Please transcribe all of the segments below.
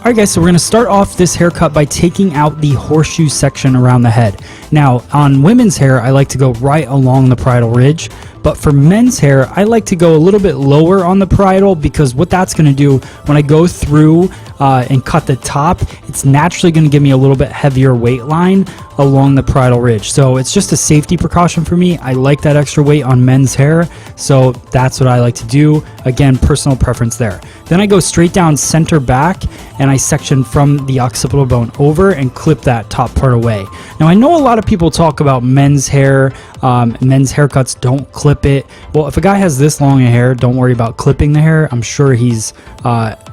Alright guys, so we're going to start off this haircut by taking out the horseshoe section around the head. Now, on women's hair, I like to go right along the parietal ridge, but for men's hair, I like to go a little bit lower on the parietal because what that's going to do when I go through and cut the top, it's naturally going to give me a little bit heavier weight line along the parietal ridge. So it's just a safety precaution for me. I like that extra weight on men's hair, so that's what I like to do. Again, personal preference there. Then I go straight down center back and I section from the occipital bone over and clip that top part away. Now I know a lot of people talk about men's hair, men's haircuts don't clip it. Well, if a guy has this long a hair, don't worry about clipping the hair. I'm sure he's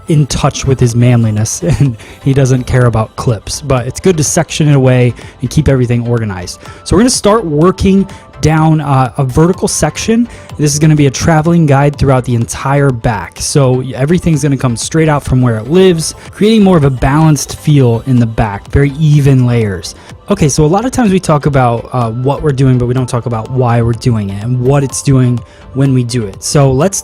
in touch with his manliness and he doesn't care about clips, but it's good to section it away and keep everything organized. So we're going to start working down a vertical section. This is going to be a traveling guide throughout the entire back. So everything's going to come straight out from where it lives, creating more of a balanced feel in the back, very even layers. Okay, so a lot of times we talk about what we're doing, but we don't talk about why we're doing it and what it's doing when we do it. So let's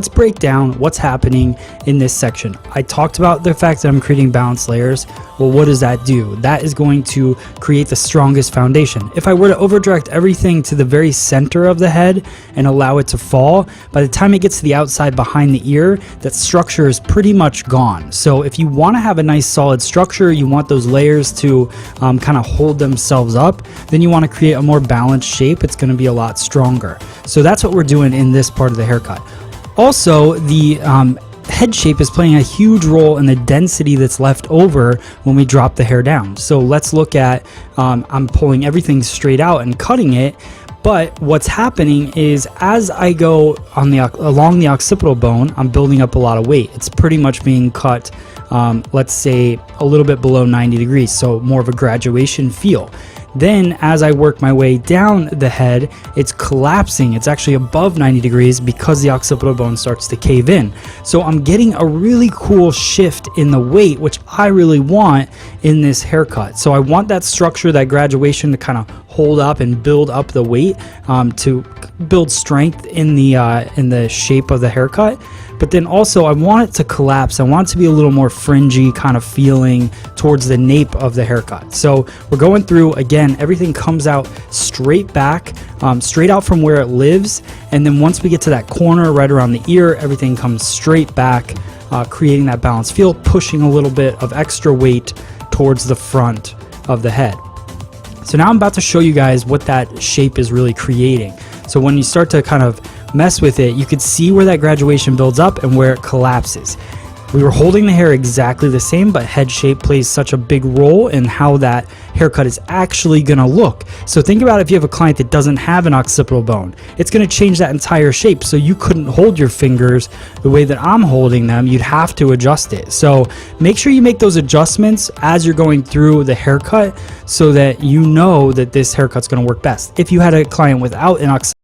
break down what's happening in this section. I talked about the fact that I'm creating balanced layers. Well, what does that do? That is going to create the strongest foundation. If I were to overdirect everything to the very center of the head and allow it to fall, by the time it gets to the outside behind the ear, that structure is pretty much gone. So if you want to have a nice solid structure, you want those layers to kind of hold themselves up, then you want to create a more balanced shape. It's going to be a lot stronger. So that's what we're doing in this part of the haircut. Also, the head shape is playing a huge role in the density that's left over when we drop the hair down. So let's look at, I'm pulling everything straight out and cutting it, but what's happening is as I go on along the occipital bone, I'm building up a lot of weight. It's pretty much being cut, let's say a little bit below 90 degrees, so more of a graduation feel. Then as I work my way down the head, it's collapsing. It's actually above 90 degrees because the occipital bone starts to cave in. So I'm getting a really cool shift in the weight, which I really want in this haircut. So I want that structure, that graduation to kind of hold up and build up the weight to build strength in the shape of the haircut. But then also I want it to collapse. I want it to be a little more fringy kind of feeling towards the nape of the haircut. So we're going through, again, everything comes out straight back, straight out from where it lives. And then once we get to that corner right around the ear, everything comes straight back, creating that balanced feel, pushing a little bit of extra weight towards the front of the head. So now I'm about to show you guys what that shape is really creating. So when you start to kind of mess with it, you could see where that graduation builds up and where it collapses. We were holding the hair exactly the same, but head shape plays such a big role in how that haircut is actually going to look. So think about if you have a client that doesn't have an occipital bone, it's going to change that entire shape. So you couldn't hold your fingers the way that I'm holding them. You'd have to adjust it. So make sure you make those adjustments as you're going through the haircut so that you know that this haircut's going to work best. If you had a client without an occipital